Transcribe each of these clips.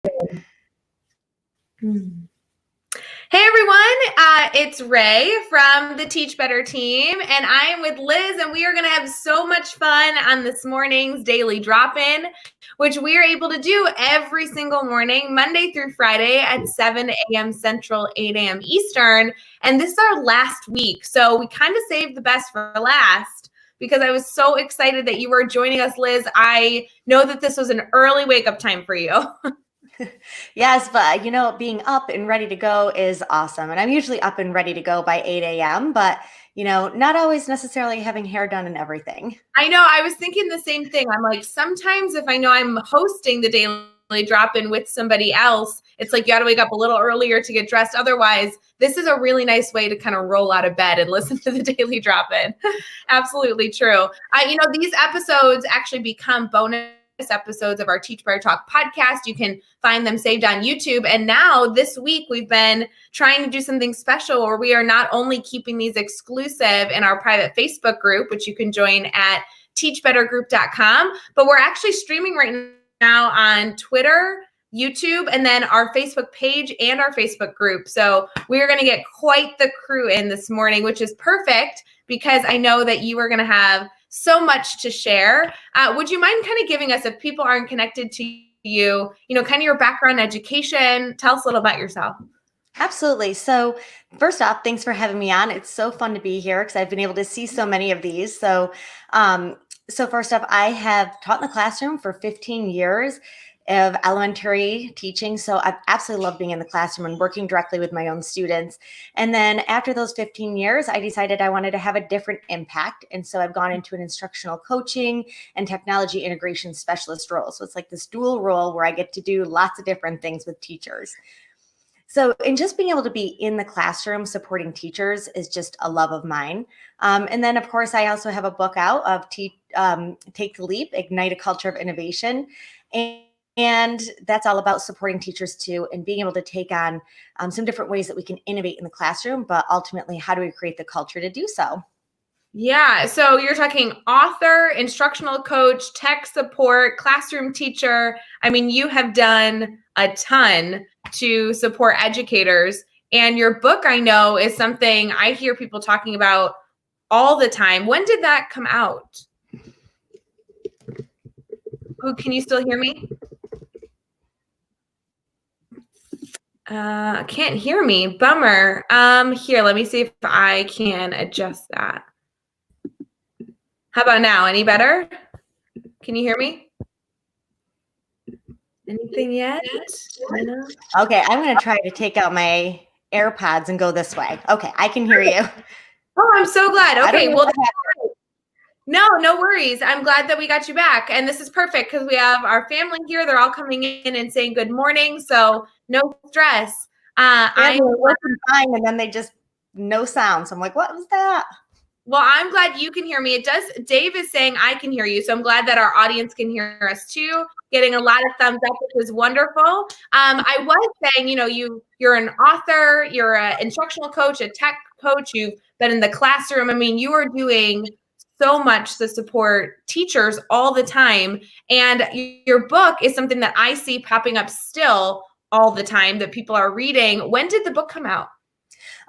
Hey everyone, it's Ray from the Teach Better team, and I am with Liz, and we are going to have so much fun on this morning's daily drop-in, which we are able to do every single morning, Monday through Friday at 7 a.m. Central, 8 a.m. Eastern, and this is our last week, so we kind of saved the best for last because I was so excited that you were joining us, Liz. I know that this was an early wake-up time for you. Yes, but being up and ready to go is awesome. And I'm usually up and ready to go by 8 a.m., but not always necessarily having hair done and everything. I know. I was thinking the same thing. I'm like, sometimes if I know I'm hosting the daily drop-in with somebody else, it's like you got to wake up a little earlier to get dressed. Otherwise, this is a really nice way to kind of roll out of bed and listen to the daily drop-in. Absolutely true. These episodes actually become bonus episodes of our Teach Better Talk podcast. You can find them saved on YouTube. And now this week, we've been trying to do something special where we are not only keeping these exclusive in our private Facebook group, which you can join at teachbettergroup.com, but we're actually streaming right now on Twitter, YouTube, and then our Facebook page and our Facebook group. So we're going to get quite the crew in this morning, which is perfect because I know that you are going to have so much to share. Would you mind kind of giving us, if people aren't connected to you, kind of your background, education? Tell us a little about yourself. Absolutely. So first off, thanks for having me on. It's so fun to be here because I've been able to see so many of these. So first off, I have taught in the classroom for 15 years of elementary teaching. So I absolutely love being in the classroom and working directly with my own students. And then after those 15 years, I decided I wanted to have a different impact. And so I've gone into an instructional coaching and technology integration specialist role. So it's like this dual role where I get to do lots of different things with teachers. So, and just being able to be in the classroom supporting teachers is just a love of mine. And then, of course, I also have a book out of Take the Leap, Ignite a Culture of Innovation. And that's all about supporting teachers too, and being able to take on some different ways that we can innovate in the classroom, but ultimately, how do we create the culture to do so? Yeah. So you're talking author, instructional coach, tech support, classroom teacher. I mean, you have done a ton to support educators. And your book, I know, is something I hear people talking about all the time. When did that come out? Oh, can you still hear me? Can't hear me. Bummer. Here, let me see if I can adjust that. How about now? Any better? Can you hear me? Anything yet? No? Okay, I'm going to try to take out my AirPods and go this way. Okay, I can hear you. Oh, I'm so glad. Okay, well, no worries. I'm glad that we got you back. And this is perfect because we have our family here. They're all coming in and saying good morning. So no stress. I'm working fine, and then they just no sound. So I'm like, what was that? Well, I'm glad you can hear me. Dave is saying I can hear you. So I'm glad that our audience can hear us too. Getting a lot of thumbs up, which is wonderful. I was saying, you're an author, you're an instructional coach, a tech coach, you've been in the classroom. I mean, you are doing so much to support teachers all the time. And your book is something that I see popping up still all the time that people are reading. When did the book come out?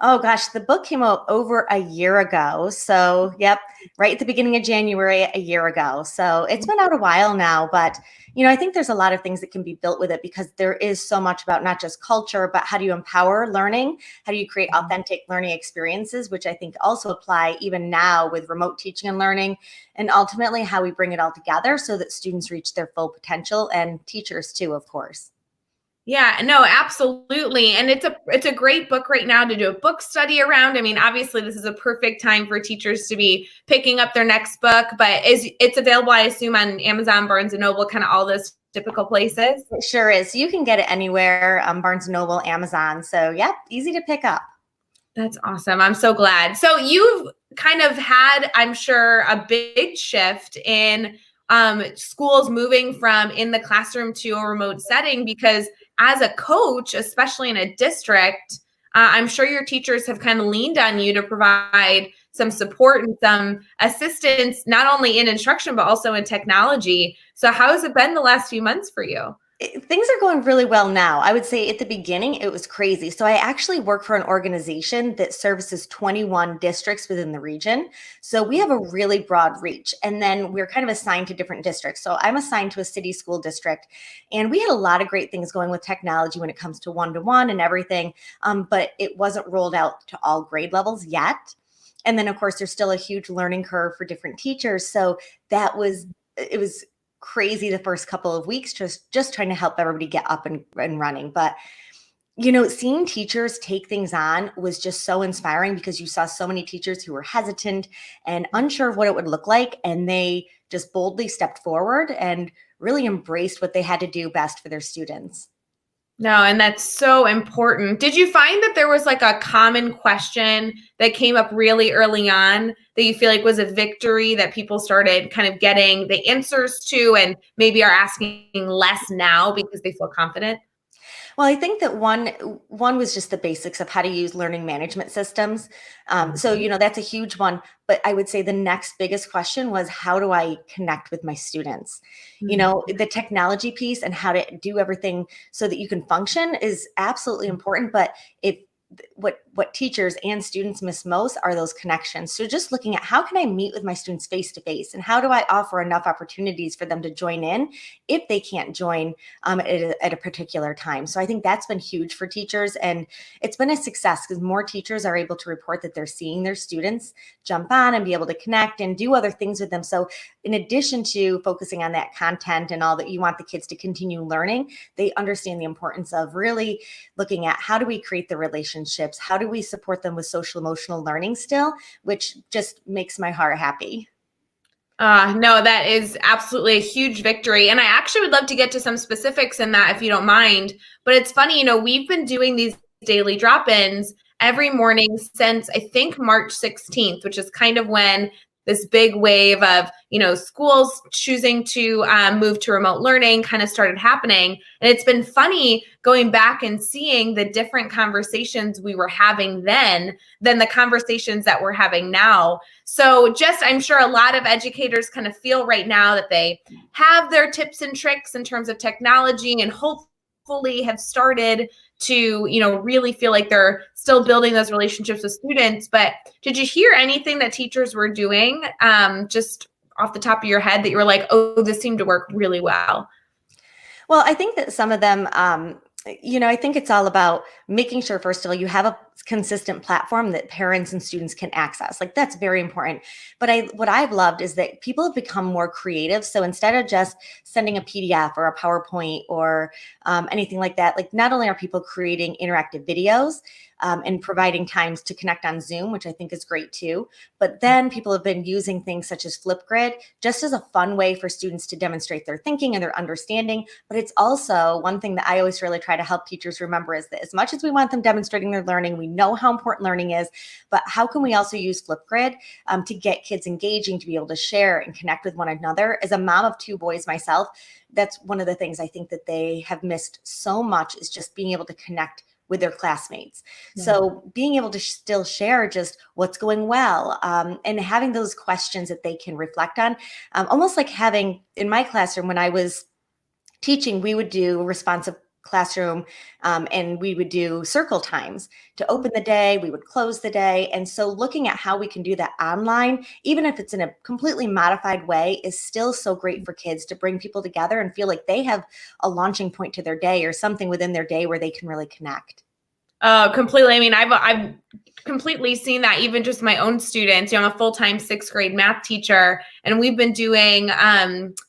Oh gosh, the book came out over a year ago. So yep, right at the beginning of January, a year ago. So it's been out a while now, but I think there's a lot of things that can be built with it because there is so much about not just culture, but how do you empower learning? How do you create authentic learning experiences, which I think also apply even now with remote teaching and learning, and ultimately how we bring it all together so that students reach their full potential and teachers too, of course. Yeah, no, absolutely. And it's a great book right now to do a book study around. I mean, obviously this is a perfect time for teachers to be picking up their next book, but it's available, I assume, on Amazon, Barnes & Noble, kind of all those typical places. It sure is. You can get it anywhere, Barnes & Noble, Amazon. So yeah, easy to pick up. That's awesome. I'm so glad. So you've kind of had, I'm sure, a big shift in schools moving from in the classroom to a remote setting because as a coach, especially in a district, I'm sure your teachers have kind of leaned on you to provide some support and some assistance, not only in instruction, but also in technology. So how has it been the last few months for you? Things are going really well now. I would say at the beginning, it was crazy. So I actually work for an organization that services 21 districts within the region. So we have a really broad reach. And then we're kind of assigned to different districts. So I'm assigned to a city school district. And we had a lot of great things going with technology when it comes to one-to-one and everything. But it wasn't rolled out to all grade levels yet. And then, of course, there's still a huge learning curve for different teachers. So it was crazy the first couple of weeks, just trying to help everybody get up and running. But seeing teachers take things on was just so inspiring, because you saw so many teachers who were hesitant and unsure of what it would look like, and they just boldly stepped forward and really embraced what they had to do best for their students. No, and that's so important. Did you find that there was like a common question that came up really early on that you feel like was a victory that people started kind of getting the answers to and maybe are asking less now because they feel confident? Well, I think that one was just the basics of how to use learning management systems. So that's a huge one. But I would say the next biggest question was, how do I connect with my students? The technology piece and how to do everything so that you can function is absolutely important. But what teachers and students miss most are those connections. So just looking at, how can I meet with my students face to face, and how do I offer enough opportunities for them to join in if they can't join at a particular time. So I think that's been huge for teachers, and it's been a success because more teachers are able to report that they're seeing their students jump on and be able to connect and do other things with them. So in addition to focusing on that content and all that, you want the kids to continue learning, they understand the importance of really looking at, how do we create the relationships? How do we support them with social emotional learning still, which just makes my heart happy. No, that is absolutely a huge victory. And I actually would love to get to some specifics in that if you don't mind. But it's funny, we've been doing these daily drop-ins every morning since I think March 16th, which is kind of when this big wave of, schools choosing to move to remote learning kind of started happening. And it's been funny going back and seeing the different conversations we were having then than the conversations that we're having now. So I'm sure a lot of educators kind of feel right now that they have their tips and tricks in terms of technology, and hopefully have started to, really feel like they're still building those relationships with students. But did you hear anything that teachers were doing just off the top of your head that you were like, oh, this seemed to work really well? Well, I think that some of them, I think it's all about making sure, first of all, you have a consistent platform that parents and students can access. Like, that's very important. But what I've loved is that people have become more creative. So instead of just sending a PDF or a PowerPoint or anything like that, like, not only are people creating interactive videos and providing times to connect on Zoom, which I think is great too, but then people have been using things such as Flipgrid just as a fun way for students to demonstrate their thinking and their understanding. But it's also one thing that I always really try to help teachers remember, is that as much as we want them demonstrating their learning, we know how important learning is, but how can we also use Flipgrid to get kids engaging, to be able to share and connect with one another? As a mom of 2 boys myself, that's one of the things I think that they have missed so much, is just being able to connect with their classmates. Yeah. So being able to still share just what's going well, and having those questions that they can reflect on, almost like having, in my classroom when I was teaching, we would do responsive classroom, and we would do circle times to open the day, we would close the day. And so looking at how we can do that online, even if it's in a completely modified way, is still so great for kids to bring people together and feel like they have a launching point to their day, or something within their day where they can really connect. Completely. I mean, I've completely seen that, even just my own students. I'm a full-time 6th grade math teacher, and we've been doing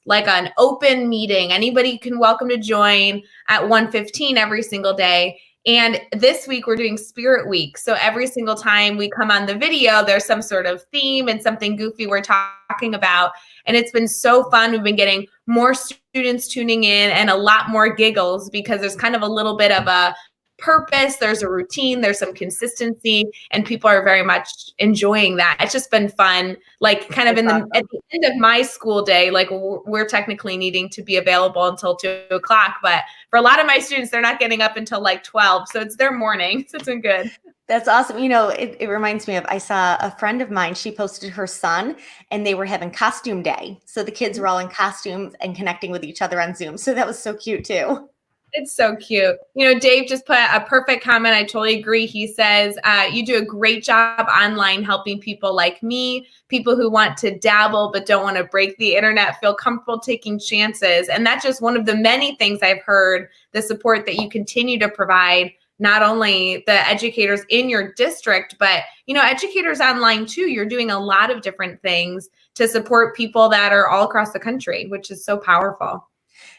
like an open meeting. Anybody can welcome to join at 1:15 every single day. And this week we're doing Spirit Week. So every single time we come on the video, there's some sort of theme and something goofy we're talking about. And it's been so fun. We've been getting more students tuning in and a lot more giggles, because there's kind of a little bit of a purpose, there's a routine, there's some consistency, and people are very much enjoying that. It's just been fun, like kind of at the end of my school day, like we're technically needing to be available until 2:00, but for a lot of my students, they're not getting up until like 12. So it's their morning. So it's been good. That's awesome. It reminds me of, I saw a friend of mine, she posted her son and they were having costume day. So the kids were all in costumes and connecting with each other on Zoom. So that was so cute too. It's so cute. Dave just put a perfect comment. I totally agree. He says, you do a great job online helping people like me, people who want to dabble but don't want to break the internet, feel comfortable taking chances. And that's just one of the many things I've heard, the support that you continue to provide, not only the educators in your district, but, educators online too. You're doing a lot of different things to support people that are all across the country, which is so powerful.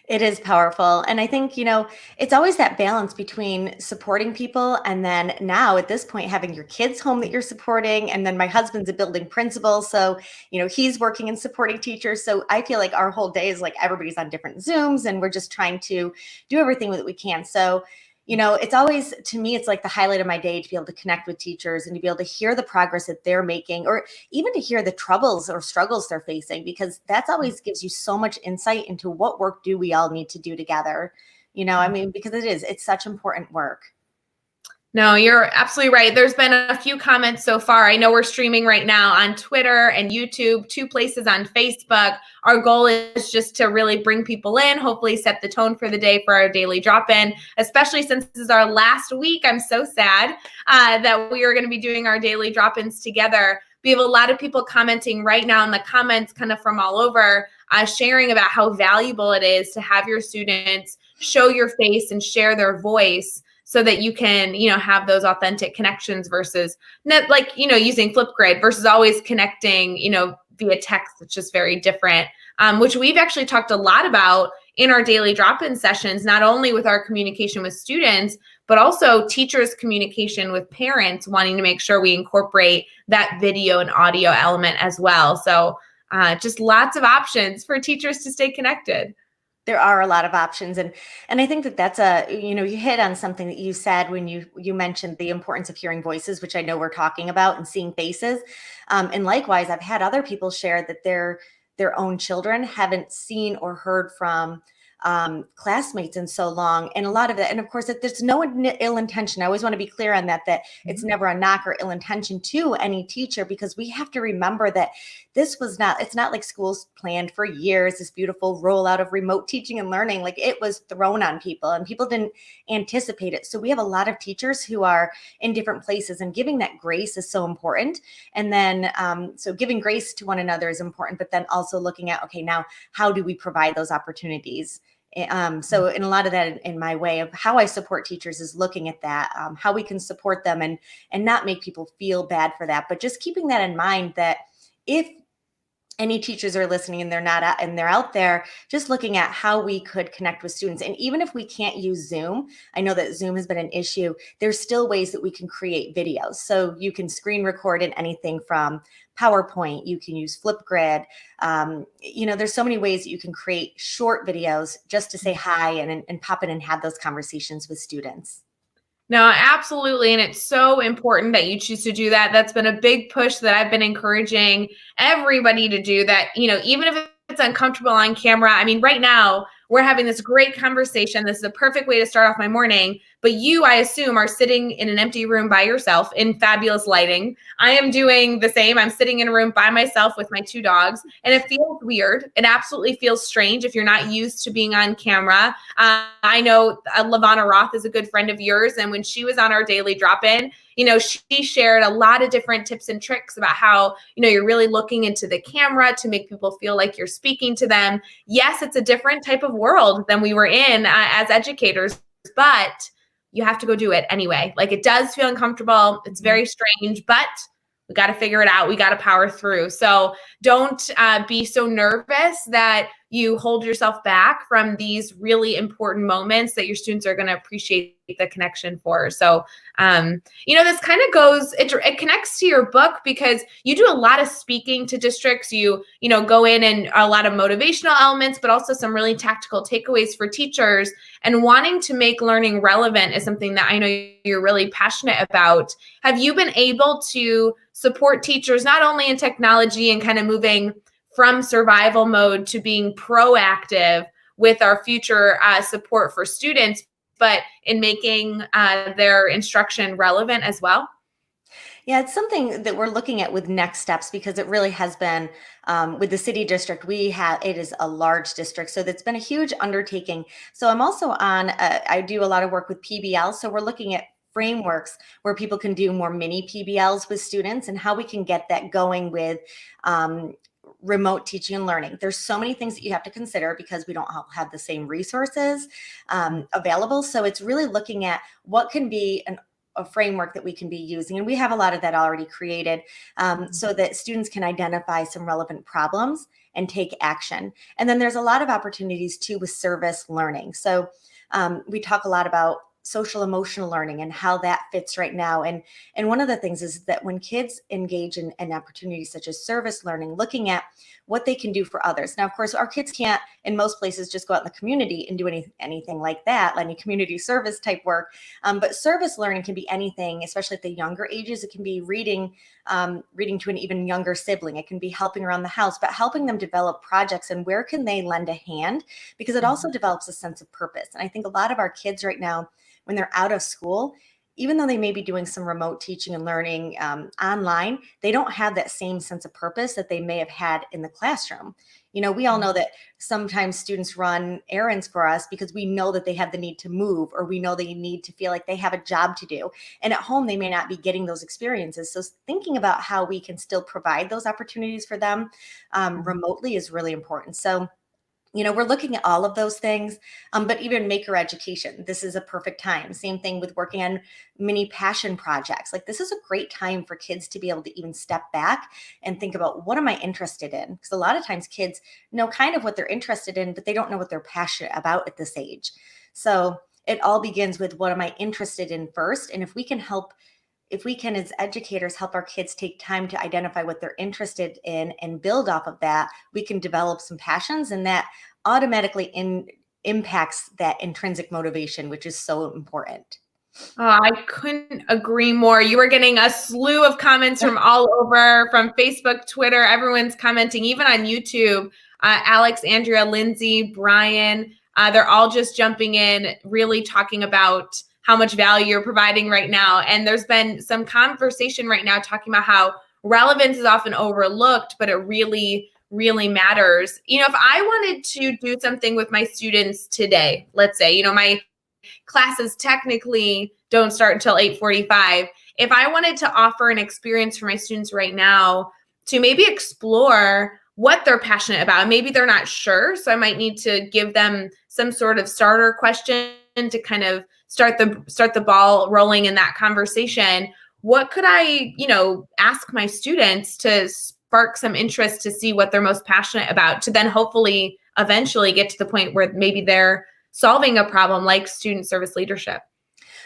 It is powerful. And I think, it's always that balance between supporting people and then now at this point, having your kids home that you're supporting. And then my husband's a building principal. So, he's working and supporting teachers. So I feel like our whole day is like everybody's on different Zooms and we're just trying to do everything that we can. So, it's always, to me, it's like the highlight of my day to be able to connect with teachers and to be able to hear the progress that they're making, or even to hear the troubles or struggles they're facing, because that's always gives you so much insight into what work do we all need to do together. Because it's such important work. No, you're absolutely right. There's been a few comments so far. I know we're streaming right now on Twitter and YouTube, 2 places on Facebook. Our goal is just to really bring people in, hopefully set the tone for the day for our daily drop-in, especially since this is our last week. I'm so sad that we are going to be doing our daily drop-ins together. We have a lot of people commenting right now in the comments kind of from all over, sharing about how valuable it is to have your students show your face and share their voice, so that you can, have those authentic connections versus using Flipgrid versus always connecting, via text. It's just very different, which we've actually talked a lot about in our daily drop-in sessions, not only with our communication with students, but also teachers' communication with parents, wanting to make sure we incorporate that video and audio element as well. So just lots of options for teachers to stay connected. There are a lot of options. And I think that that's you hit on something that you said when you mentioned the importance of hearing voices, which I know we're talking about, and seeing faces. And likewise, I've had other people share that their own children haven't seen or heard from classmates in so long. And a lot of that, and of course, that there's no ill intention. I always want to be clear on that it's never a knock or ill intention to any teacher, because we have to remember that it's not like schools planned for years, this beautiful rollout of remote teaching and learning. Like, it was thrown on people and people didn't anticipate it. So we have a lot of teachers who are in different places, and giving that grace is so important. And then, so giving grace to one another is important, but then also looking at, okay, now how do we provide those opportunities? So in a lot of that, in my way of how I support teachers, is looking at that, how we can support them and not make people feel bad for that, but just keeping that in mind, that if any teachers are listening and they're not out, and they're out there, just looking at how we could connect with students. And even if we can't use Zoom, I know that Zoom has been an issue, there's still ways that we can create videos. So you can screen record in anything from PowerPoint, you can use Flipgrid. There's so many ways that you can create short videos just to say hi and pop in and have those conversations with students. No, absolutely. And it's so important that you choose to do that. That's been a big push that I've been encouraging everybody to do, that, even if it's uncomfortable on camera. I mean, right now we're having this great conversation. This is a perfect way to start off my morning. But you, I assume, are sitting in an empty room by yourself in fabulous lighting. I am doing the same. I'm sitting in a room by myself with my 2 dogs, and it feels weird. It absolutely feels strange if you're not used to being on camera. I know LaVonna Roth is a good friend of yours, and when she was on our daily drop-in, she shared a lot of different tips and tricks about how, you're really looking into the camera to make people feel like you're speaking to them. Yes, it's a different type of world than we were in as educators, but you have to go do it anyway. Like, it does feel uncomfortable. It's very strange, but we got to figure it out. We got to power through. So don't be so nervous that you hold yourself back from these really important moments that your students are going to appreciate the connection for. So, this kind of goes, it connects to your book, because you do a lot of speaking to districts. You go in and a lot of motivational elements, but also some really tactical takeaways for teachers. And wanting to make learning relevant is something that I know you're really passionate about. Have you been able to support teachers not only in technology and kind of moving from survival mode to being proactive with our future support for students, but in making their instruction relevant as well? Yeah, it's something that we're looking at with next steps because it really has been with the city district. It is a large district, so that's been a huge undertaking. So I'm also on. I do a lot of work with PBL, so we're looking at frameworks where people can do more mini PBLs with students and how we can get that going with um, remote teaching and learning. There's so many things that you have to consider because we don't all have the same resources available. So it's really looking at what can be a framework that we can be using. And we have a lot of that already created so that students can identify some relevant problems and take action. And then there's a lot of opportunities too with service learning. So we talk a lot about social emotional learning and how that fits right now. And one of the things is that when kids engage in opportunities such as service learning, looking at what they can do for others. Now, of course, our kids can't in most places just go out in the community and do anything like that, any community service type work. But service learning can be anything, especially at the younger ages. It can be reading to an even younger sibling. It can be helping around the house, but helping them develop projects and where can they lend a hand, because it also develops a sense of purpose. And I think a lot of our kids right now, when they're out of school, even though they may be doing some remote teaching and learning online, they don't have that same sense of purpose that they may have had in the classroom. You know, we all know that sometimes students run errands for us because we know that they have the need to move, or we know they need to feel like they have a job to do. And at home, they may not be getting those experiences. So thinking about how we can still provide those opportunities for them remotely is really important. So we're looking at all of those things, but even maker education, this is a perfect time. Same thing with working on mini passion projects. Like this is a great time for kids to be able to even step back and think about, what am I interested in? Because a lot of times kids know kind of what they're interested in, but they don't know what they're passionate about at this age. So it all begins with, what am I interested in first? And if we can as educators help our kids take time to identify what they're interested in and build off of that, we can develop some passions, and that automatically impacts that intrinsic motivation, which is so important. Oh, I couldn't agree more. You were getting a slew of comments from all over, from Facebook, Twitter. Everyone's commenting, even on YouTube. Alex, Andrea, Lindsay, Brian, they're all just jumping in, really talking about how much value you're providing right now. And there's been some conversation right now talking about how relevance is often overlooked, but it really, really matters. If I wanted to do something with my students today, let's say, my classes technically don't start until 8:45. If I wanted to offer an experience for my students right now to maybe explore what they're passionate about, maybe they're not sure, so I might need to give them some sort of starter question to kind of start the ball rolling in that conversation. What could I, ask my students to spark some interest to see what they're most passionate about, to then hopefully eventually get to the point where maybe they're solving a problem like student service leadership?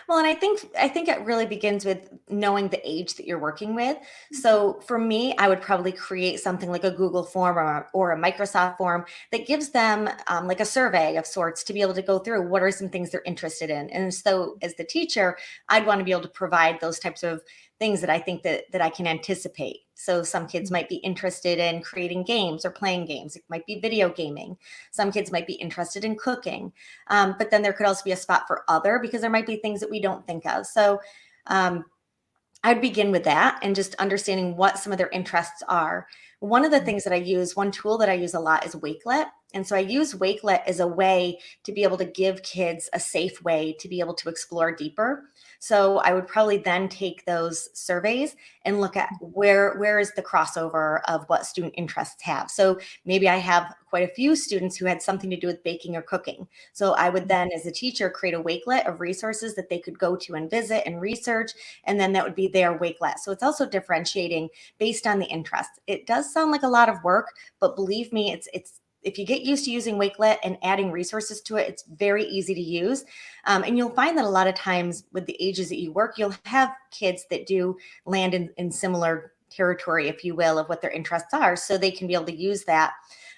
Well, and I think it really begins with knowing the age that you're working with. So for me, I would probably create something like a Google form or a Microsoft form that gives them like a survey of sorts to be able to go through what are some things they're interested in. And so as the teacher, I'd want to be able to provide those types of things that I think that I can anticipate. So some kids might be interested in creating games or playing games. It might be video gaming. Some kids might be interested in cooking. But then there could also be a spot for other, because there might be things that we don't think of. So I'd begin with that and just understanding what some of their interests are. One of the things that one tool that I use a lot is Wakelet. And so I use Wakelet as a way to be able to give kids a safe way to be able to explore deeper. So I would probably then take those surveys and look at where is the crossover of what student interests have. So maybe I have quite a few students who had something to do with baking or cooking. So I would then, as a teacher, create a Wakelet of resources that they could go to and visit and research, and then that would be their Wakelet. So it's also differentiating based on the interest. It does sound like a lot of work, but believe me, it's if you get used to using Wakelet and adding resources to it, it's very easy to use. And you'll find that a lot of times with the ages that you work, you'll have kids that do land in similar territory, if you will, of what their interests are, so they can be able to use that.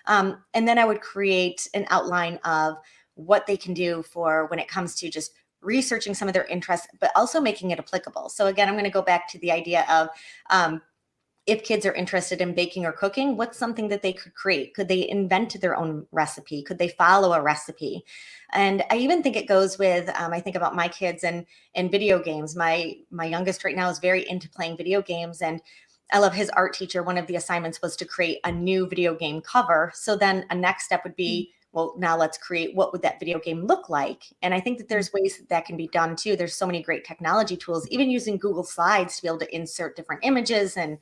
And then I would create an outline of what they can do for when it comes to just researching some of their interests, but also making it applicable. So again, I'm going to go back to the idea of if kids are interested in baking or cooking, what's something that they could create? Could they invent their own recipe? Could they follow a recipe? And I even think it goes with, I think about my kids and video games. My youngest right now is very into playing video games, and I love his art teacher. One of the assignments was to create a new video game cover. So then a next step would be, well, now let's create, what would that video game look like? And I think that there's ways that that can be done too. There's so many great technology tools, even using Google Slides to be able to insert different images. And,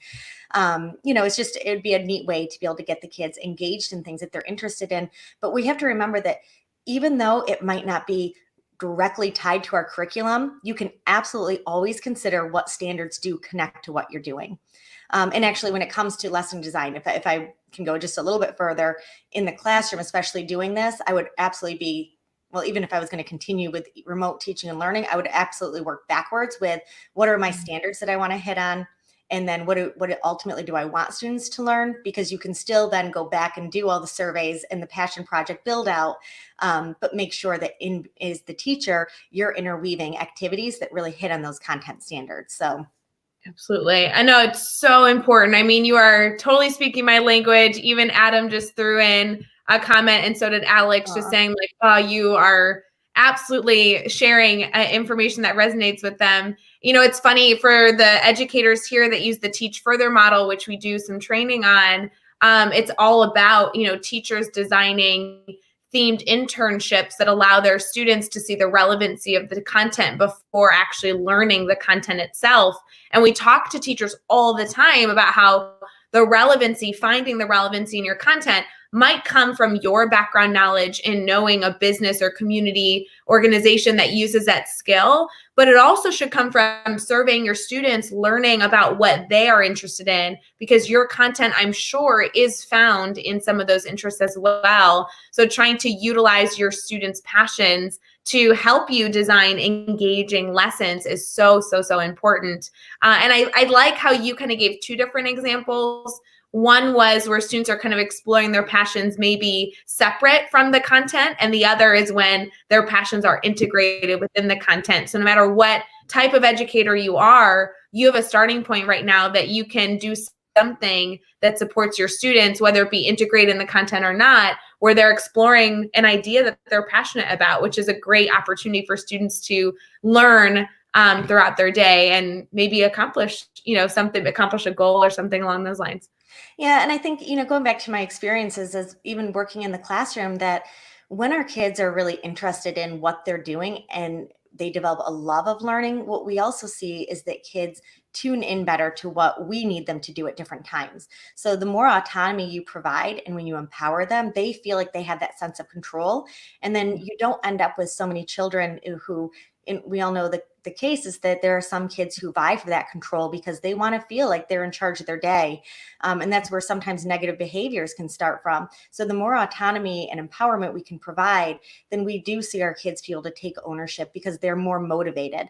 it's just, it would be a neat way to be able to get the kids engaged in things that they're interested in. But we have to remember that even though it might not be directly tied to our curriculum, you can absolutely always consider what standards do connect to what you're doing. And actually, when it comes to lesson design, if I can go just a little bit further in the classroom, especially doing this, I would absolutely be, well, even if I was going to continue with remote teaching and learning, I would absolutely work backwards with what are my standards that I want to hit on? And then what ultimately do I want students to learn? Because you can still then go back and do all the surveys and the passion project build out, but make sure that as the teacher, you're interweaving activities that really hit on those content standards. So. Absolutely. I know it's so important. I mean, you are totally speaking my language. Even Adam just threw in a comment, and so did Alex, just saying like, oh, you are absolutely sharing information that resonates with them. It's funny for the educators here that use the Teach Further model, which we do some training on. It's all about, teachers designing themed internships that allow their students to see the relevancy of the content before actually learning the content itself. And we talk to teachers all the time about how finding the relevancy in your content might come from your background knowledge in knowing a business or community organization that uses that skill, but it also should come from surveying your students, learning about what they are interested in, because your content, I'm sure, is found in some of those interests as well. So trying to utilize your students' passions to help you design engaging lessons is so, so, so important. And I like how you kind of gave two different examples. One was where students are kind of exploring their passions maybe separate from the content, and the other is when their passions are integrated within the content. So no matter what type of educator you are, you have a starting point right now that you can do something that supports your students, whether it be integrated in the content or not, where they're exploring an idea that they're passionate about, which is a great opportunity for students to learn throughout their day and maybe accomplish a goal or something along those lines. Yeah. And I think, going back to my experiences as even working in the classroom, that when our kids are really interested in what they're doing and they develop a love of learning, what we also see is that kids tune in better to what we need them to do at different times. So the more autonomy you provide and when you empower them, they feel like they have that sense of control. And then you don't end up with so many children who, and we all know that the case is that there are some kids who vie for that control because they want to feel like they're in charge of their day. And that's where sometimes negative behaviors can start from. So the more autonomy and empowerment we can provide, then we do see our kids be able to take ownership because they're more motivated.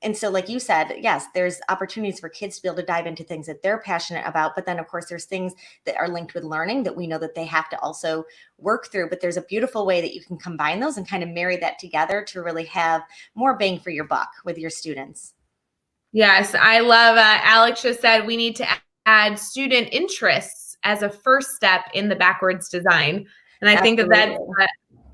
And so, like you said, yes, there's opportunities for kids to be able to dive into things that they're passionate about. But then, of course, there's things that are linked with learning that we know that they have to also work through. But there's a beautiful way that you can combine those and kind of marry that together to really have more bang for your buck with your students. Yes, I love Alex just said we need to add student interests as a first step in the backwards design. And I think that that's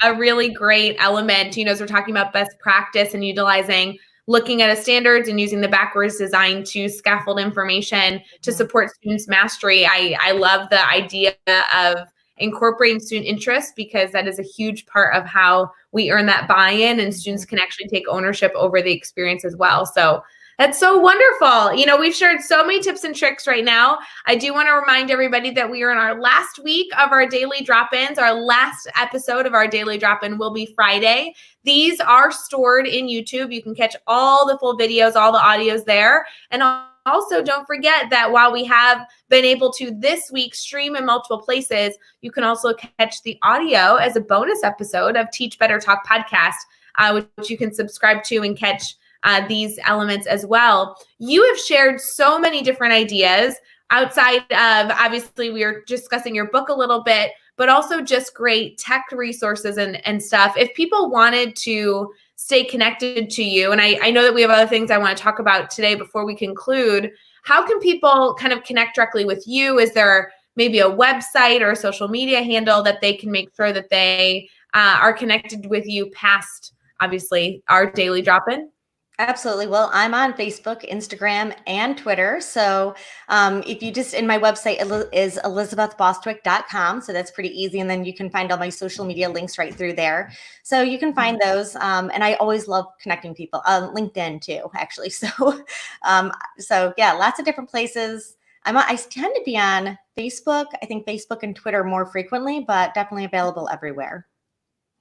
a really great element, as we're talking about best practice and utilizing looking at a standards and using the backwards design to scaffold information to support students' mastery. I love the idea of incorporating student interest because that is a huge part of how we earn that buy-in and students can actually take ownership over the experience as well. So that's so wonderful. We've shared so many tips and tricks right now. I do want to remind everybody that we are in our last week of our daily drop-ins. Our last episode of our daily drop-in will be Friday. These are stored in YouTube. You can catch all the full videos, all the audios there. And also, don't forget that while we have been able to this week stream in multiple places, you can also catch the audio as a bonus episode of Teach Better Talk podcast, which you can subscribe to and catch these elements as well. You have shared so many different ideas outside of, obviously, we were discussing your book a little bit, but also just great tech resources and stuff. If people wanted to stay connected to you? And I know that we have other things I want to talk about today before we conclude. How can people kind of connect directly with you? Is there maybe a website or a social media handle that they can make sure that they are connected with you past, obviously, our daily drop-in? Absolutely. Well, I'm on Facebook, Instagram, and Twitter. So if you just, in my website is elizabethbostwick.com. So that's pretty easy. And then you can find all my social media links right through there. So you can find those. And I always love connecting people. LinkedIn too, actually. So yeah, lots of different places. I tend to be on Facebook. I think Facebook and Twitter more frequently, but definitely available everywhere.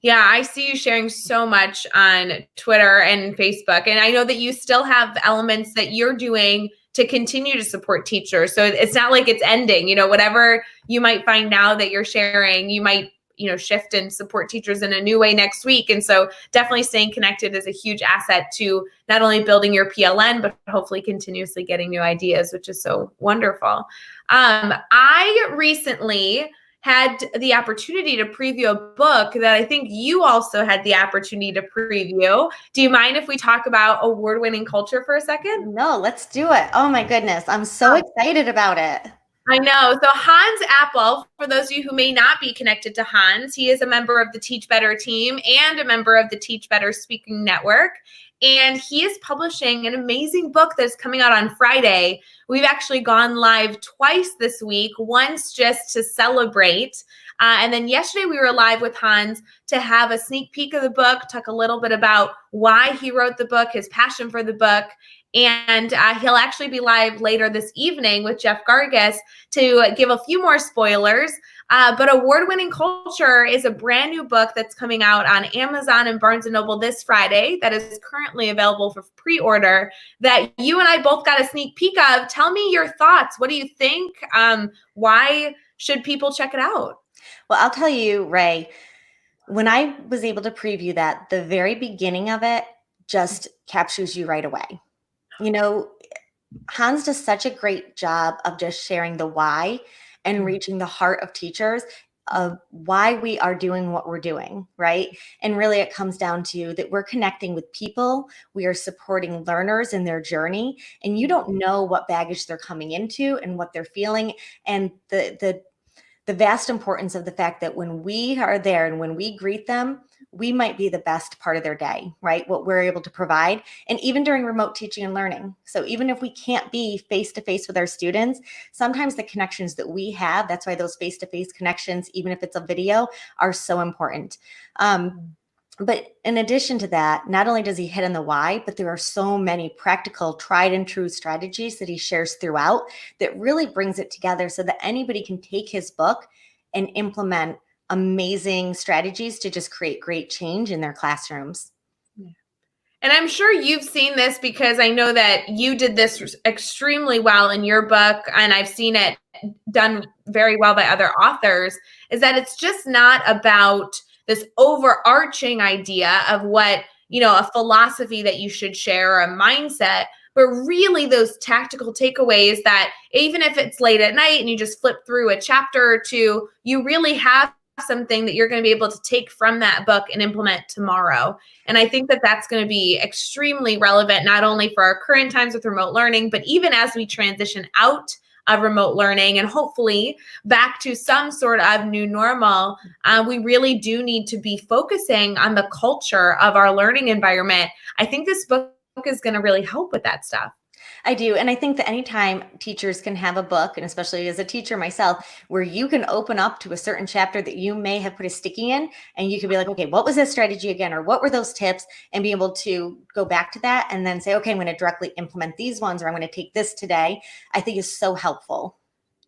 Yeah, I see you sharing so much on Twitter and Facebook. And I know that you still have elements that you're doing to continue to support teachers. So it's not like it's ending. Whatever you might find now that you're sharing, you might, shift and support teachers in a new way next week. And so definitely staying connected is a huge asset to not only building your PLN, but hopefully continuously getting new ideas, which is so wonderful. I recently had the opportunity to preview a book that I think you also had the opportunity to preview. Do you mind if we talk about award-winning culture for a second? No, let's do it. Oh my goodness. I'm so excited about it. I know. So Hans Apple, for those of you who may not be connected to Hans, he is a member of the Teach Better team and a member of the Teach Better Speaking Network. And he is publishing an amazing book that's coming out on Friday. We've actually gone live twice this week, once just to celebrate. And then yesterday we were live with Hans to have a sneak peek of the book, talk a little bit about why he wrote the book, his passion for the book. And he'll actually be live later this evening with Jeff Gargas to give a few more spoilers. But Award-Winning Culture is a brand new book that's coming out on Amazon and Barnes & Noble this Friday that is currently available for pre-order that you and I both got a sneak peek of. Tell me your thoughts. What do you think? Why should people check it out? Well, I'll tell you, Ray, when I was able to preview that, the very beginning of it just captures you right away. Hans does such a great job of just sharing the why and reaching the heart of teachers of why we are doing what we're doing, right? And really it comes down to that we're connecting with people, we are supporting learners in their journey, and you don't know what baggage they're coming into and what they're feeling, and the vast importance of the fact that when we are there and when we greet them, we might be the best part of their day, right? What we're able to provide. And even during remote teaching and learning. So even if we can't be face-to-face with our students, sometimes the connections that we have, that's why those face-to-face connections, even if it's a video, are so important. But in addition to that, not only does he hit on the why, but there are so many practical, tried and true strategies that he shares throughout that really brings it together so that anybody can take his book and implement amazing strategies to just create great change in their classrooms. And I'm sure you've seen this because I know that you did this extremely well in your book, and I've seen it done very well by other authors, is that it's just not about this overarching idea of what, a philosophy that you should share or a mindset, but really those tactical takeaways that even if it's late at night and you just flip through a chapter or two, you really have something that you're going to be able to take from that book and implement tomorrow. And I think that that's going to be extremely relevant, not only for our current times with remote learning, but even as we transition out of remote learning and hopefully back to some sort of new normal, we really do need to be focusing on the culture of our learning environment. I think this book is going to really help with that stuff. I do. And I think that anytime teachers can have a book, and especially as a teacher myself, where you can open up to a certain chapter that you may have put a sticky in, and you could be like, okay, what was this strategy again? Or what were those tips? And be able to go back to that and then say, okay, I'm going to directly implement these ones, or I'm going to take this today, I think is so helpful.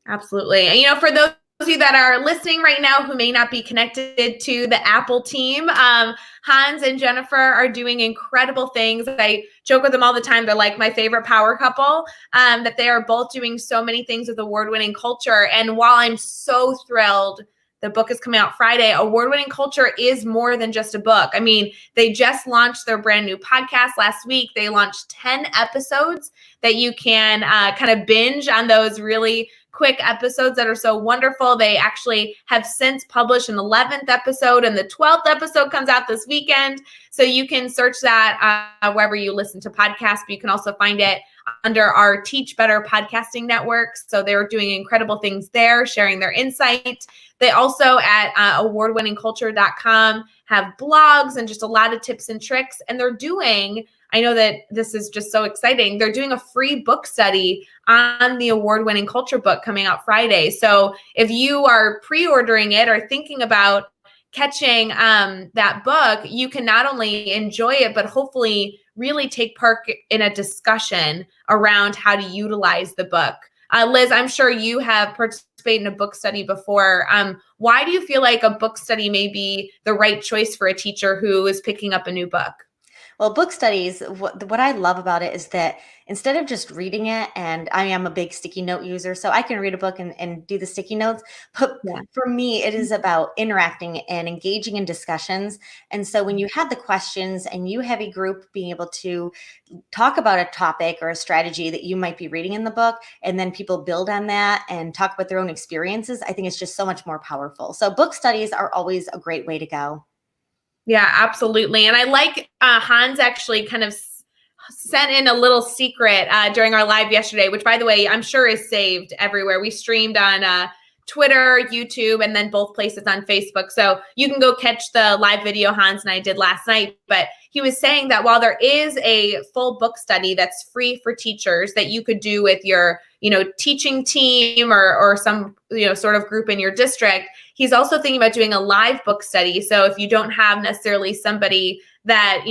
Absolutely. And for those of you that are listening right now who may not be connected to the Apple team, Hans and Jennifer are doing incredible things. I joke with them all the time. They're like my favorite power couple, that they are both doing so many things with award-winning culture. And while I'm so thrilled the book is coming out Friday, Award-Winning Culture is more than just a book. I mean, they just launched their brand new podcast last week. They launched 10 episodes that you can kind of binge on those really quick episodes that are so wonderful. They actually have since published an 11th episode, and the 12th episode comes out this weekend. So you can search that wherever you listen to podcasts, but you can also find it under our Teach Better podcasting network. So they're doing incredible things there, sharing their insight. They also at awardwinningculture.com have blogs and just a lot of tips and tricks. And they're doing, I know that this is just so exciting, they're doing a free book study on the award-winning culture book coming out Friday. So if you are pre-ordering it or thinking about catching that book, you can not only enjoy it, but hopefully really take part in a discussion around how to utilize the book. Liz, I'm sure you have participated in a book study before. Why do you feel like a book study may be the right choice for a teacher who is picking up a new book? Well, book studies, what I love about it is that instead of just reading it, and I am a big sticky note user, so I can read a book and do the sticky notes. But for me, it is about interacting and engaging in discussions. And so when you have the questions and you have a group being able to talk about a topic or a strategy that you might be reading in the book, and then people build on that and talk about their own experiences, I think it's just so much more powerful. So book studies are always a great way to go. Yeah, absolutely. And I like Hans actually kind of sent in a little secret during our live yesterday, which, by the way, I'm sure is saved everywhere. We streamed on Twitter, YouTube, and then both places on Facebook. So you can go catch the live video Hans and I did last night. But he was saying that while there is a full book study that's free for teachers that you could do with your, teaching team or some, sort of group in your district, he's also thinking about doing a live book study. So if you don't have necessarily somebody that,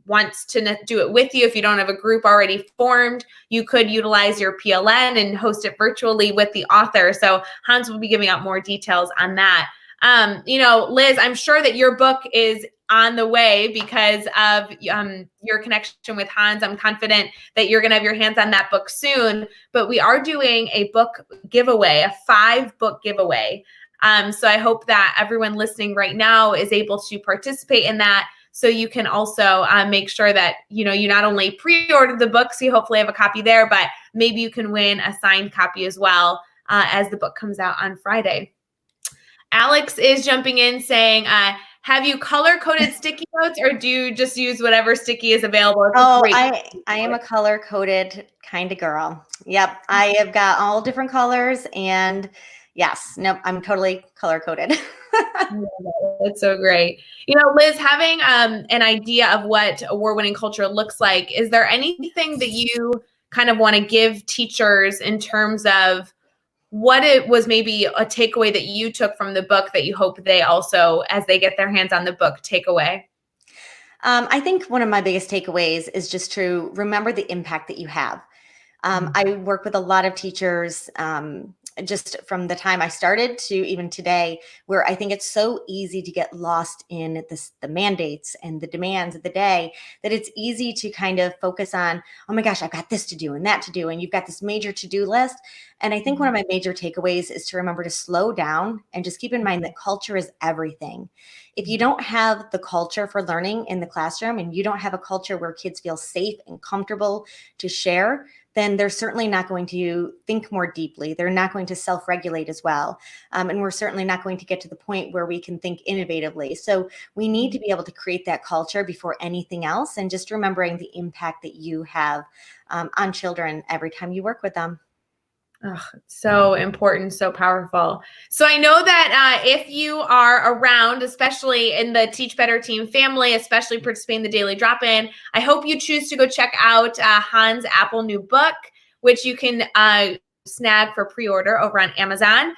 wants to do it with you, if you don't have a group already formed, you could utilize your PLN and host it virtually with the author. So Hans will be giving out more details on that. Liz, I'm sure that your book is on the way because of your connection with Hans. I'm confident that you're going to have your hands on that book soon, but we are doing a book giveaway, a 5-book giveaway. So I hope that everyone listening right now is able to participate in that. So you can also make sure that, you not only pre-ordered the book, so you hopefully have a copy there, but maybe you can win a signed copy as well as the book comes out on Friday. Alex is jumping in saying, have you color-coded sticky notes or do you just use whatever sticky is available? I am a color-coded kind of girl. Yep. I have got all different colors and yes, nope, I'm totally color-coded. That's so great. Liz, having an idea of what award-winning culture looks like, is there anything that you kind of want to give teachers in terms of what it was maybe a takeaway that you took from the book that you hope they also, as they get their hands on the book, take away? I think one of my biggest takeaways is just to remember the impact that you have. I work with a lot of teachers just from the time I started to even today, where I think it's so easy to get lost in the mandates and the demands of the day that it's easy to kind of focus on, oh my gosh, I've got this to do and that to do. And you've got this major to-do list. And I think one of my major takeaways is to remember to slow down and just keep in mind that culture is everything. If you don't have the culture for learning in the classroom and you don't have a culture where kids feel safe and comfortable to share, then they're certainly not going to think more deeply. They're not going to self-regulate as well. And we're certainly not going to get to the point where we can think innovatively. So we need to be able to create that culture before anything else, and just remembering the impact that you have on children every time you work with them. Oh, so important, so powerful. So I know that if you are around, especially in the Teach Better Team family, especially participating in the Daily Drop-In, I hope you choose to go check out Hans' Apple new book, which you can snag for pre-order over on Amazon.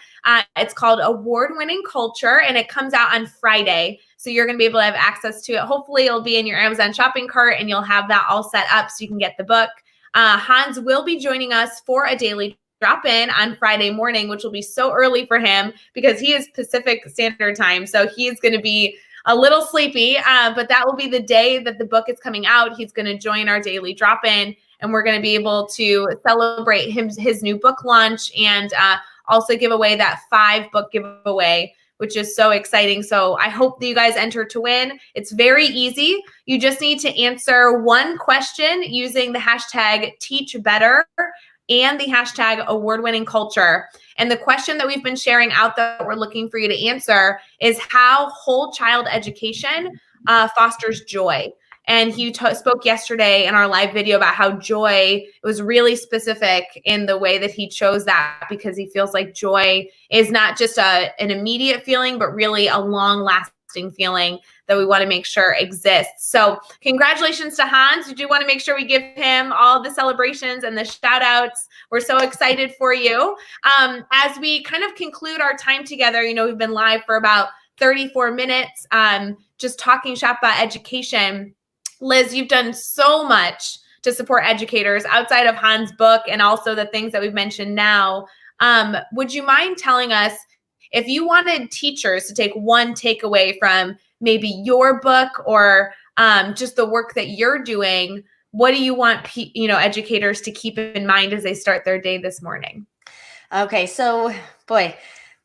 It's called Award-Winning Culture, and it comes out on Friday. So you're going to be able to have access to it. Hopefully it'll be in your Amazon shopping cart, and you'll have that all set up so you can get the book. Hans will be joining us for a Daily Drop-In on Friday morning, which will be so early for him because he is Pacific Standard Time. So he's going to be a little sleepy, but that will be the day that the book is coming out. He's going to join our Daily Drop-In, and we're going to be able to celebrate his new book launch and also give away that 5-book giveaway, which is so exciting. So I hope that you guys enter to win. It's very easy. You just need to answer one question using the hashtag TeachBetter and the hashtag award-winning culture. And the question that we've been sharing out that we're looking for you to answer is how whole child education fosters joy. And he spoke yesterday in our live video about how joy was really specific in the way that he chose that, because he feels like joy is not just an immediate feeling, but really a long-lasting feeling that we want to make sure exists. So congratulations to Hans. We do want to make sure we give him all the celebrations and the shout outs. We're so excited for you. As we kind of conclude our time together, we've been live for about 34 minutes, just talking shop about education. Liz, you've done so much to support educators outside of Hans' book and also the things that we've mentioned now. Would you mind telling us, if you wanted teachers to take one takeaway from maybe your book or just the work that you're doing, what do you want educators to keep in mind as they start their day this morning? Okay, so boy,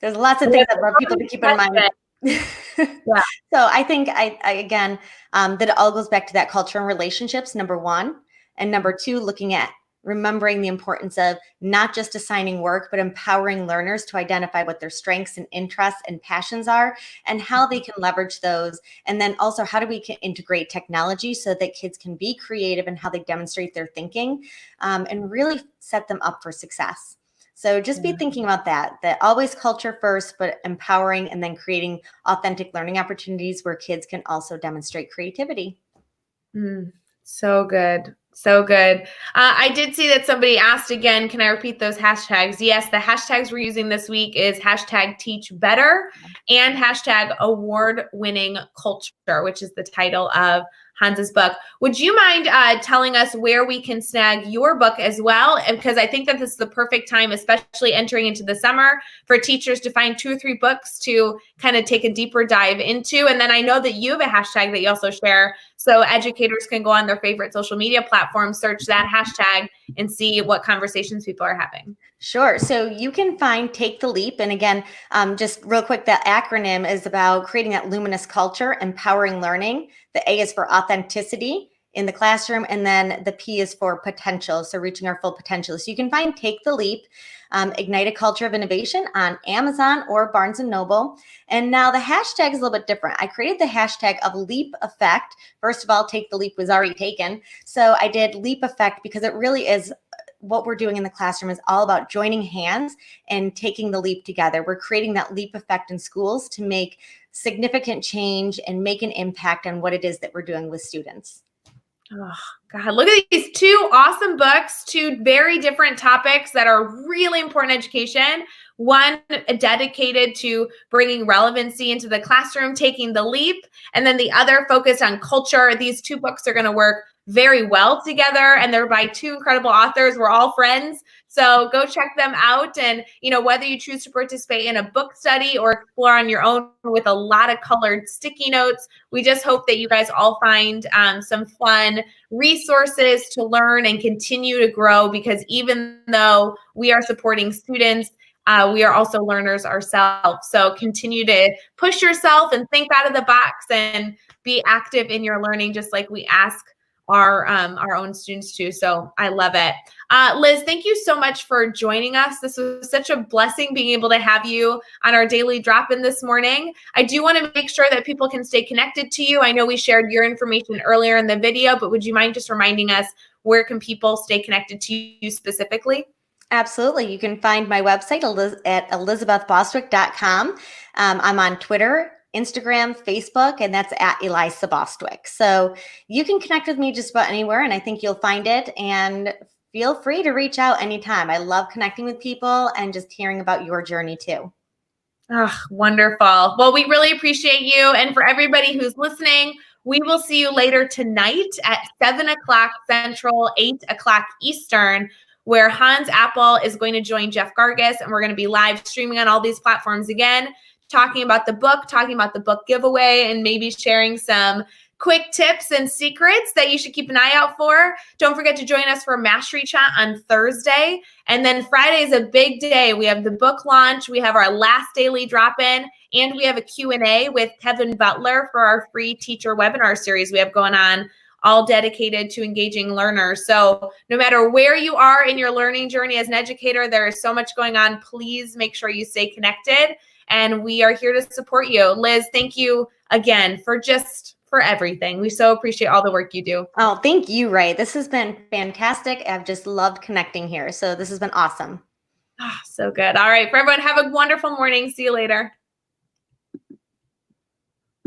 there's lots of things that want people to keep in mind. Yeah. So I think I again, that it all goes back to that culture and relationships, number one. And number two, looking at remembering the importance of not just assigning work, but empowering learners to identify what their strengths and interests and passions are and how they can leverage those. And then also, how do we integrate technology so that kids can be creative in how they demonstrate their thinking, and really set them up for success. So just be thinking about that always culture first, but empowering and then creating authentic learning opportunities where kids can also demonstrate creativity. So good. So good. I did see that somebody asked again, can I repeat those hashtags? Yes, the hashtags we're using this week is hashtag teach better and hashtag award-winning culture, which is the title of Hans's book. Would you mind telling us where we can snag your book as well? Because I think that this is the perfect time, especially entering into the summer, for teachers to find 2 or 3 books to kind of take a deeper dive into. And then I know that you have a hashtag that you also share, so educators can go on their favorite social media platform, search that hashtag, and see what conversations people are having. Sure. So you can find Take the Leap. And again, just real quick, that acronym is about creating that luminous culture, empowering learning. The A is for authenticity in the classroom. And then the P is for potential. So reaching our full potential. So you can find Take the Leap, Ignite a Culture of Innovation on Amazon or Barnes & Noble. And now the hashtag is a little bit different. I created the hashtag of Leap Effect. First of all, Take the Leap was already taken. So I did Leap Effect because it really is what we're doing in the classroom is all about joining hands and taking the leap together. We're creating that leap effect in schools to make significant change and make an impact on what it is that we're doing with students. Oh, God, look at these 2 awesome books, 2 very different topics that are really important education. One dedicated to bringing relevancy into the classroom, taking the leap, and then the other focused on culture. These 2 books are going to work very well together, and they're by 2 incredible authors. We're all friends. So go check them out. And, whether you choose to participate in a book study or explore on your own with a lot of colored sticky notes, we just hope that you guys all find some fun resources to learn and continue to grow, because even though we are supporting students, we are also learners ourselves. So continue to push yourself and think out of the box and be active in your learning, just like we ask our own students to. So I love it. Liz, thank you so much for joining us. This was such a blessing being able to have you on our daily drop-in this morning. I do want to make sure that people can stay connected to you. I know we shared your information earlier in the video, but would you mind just reminding us, where can people stay connected to you specifically? Absolutely. You can find my website at elizabethbostwick.com. I'm on Twitter, Instagram, Facebook, and that's at Elisa Bostwick. So you can connect with me just about anywhere, and I think you'll find it. And feel free to reach out anytime. I love connecting with people and just hearing about your journey too. Oh, wonderful. Well, we really appreciate you. And for everybody who's listening, we will see you later tonight at 7 o'clock Central, 8 o'clock Eastern, where Hans Apple is going to join Jeff Gargas, and we're going to be live streaming on all these platforms again, talking about the book giveaway, and maybe sharing some quick tips and secrets that you should keep an eye out for. Don't forget to join us for Mastery Chat on Thursday. And then Friday is a big day. We have the book launch, we have our last daily drop-in, and we have a Q&A with Kevin Butler for our free teacher webinar series we have going on all dedicated to engaging learners. So no matter where you are in your learning journey as an educator, there is so much going on. Please make sure you stay connected, and we are here to support you. Liz, thank you again for everything. We so appreciate all the work you do. Oh, thank you, Ray. This has been fantastic. I've just loved connecting here. So this has been awesome. So good. All right, for everyone, have a wonderful morning. See you later.